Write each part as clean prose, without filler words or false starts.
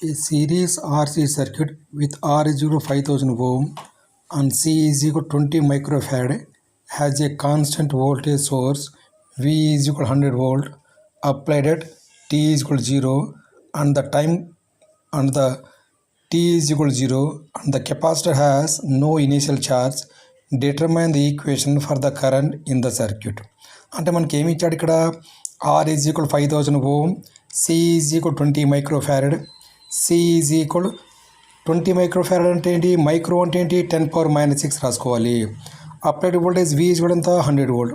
A series RC circuit with R is equal to 5000 ohm and C is equal to 20 microfarad has a constant voltage source V is equal to 100 volt applied at T is equal to 0 and the time and the T is equal to 0 and the capacitor has no initial charge. Determine the equation for the current in the circuit. అంటే మనకి ఏమి ఇచ్చాడు ఇక్కడ R is equal to 5000 ohm, C is equal to 20 microfarad. C is equal to 20 microfarad అంటే ఏంటి, micro అంటే ఏంటి, 10⁻⁻6 రాసుకోవాలి. Applied voltage V is equal to 100 volt.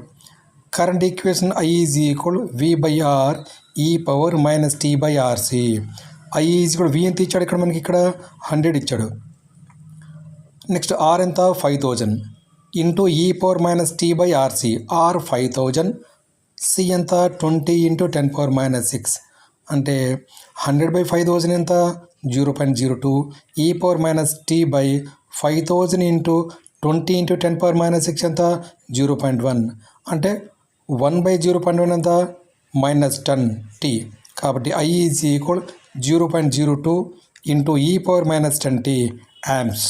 Current equation I is equal to V by R e power minus T by RC. I is equal to V ఎంత ఇచ్చాడు ఇక్కడ మనకి, ఇక్కడ 100 ఇచ్చాడు. నెక్స్ట్ R ఎంత 5000 into e power minus t by RC. R 5000, C ఎంత 20 into 10⁻⁻6 అంటే 100/5000 ఎంత 0.02. E power minus t by 5000 into 20 into 10⁻⁻6 ఎంత 0.1 అంటే 1/0.1 ఎంత -10t. కాబట్టి I is equal 0.02 into e power minus 10t amps.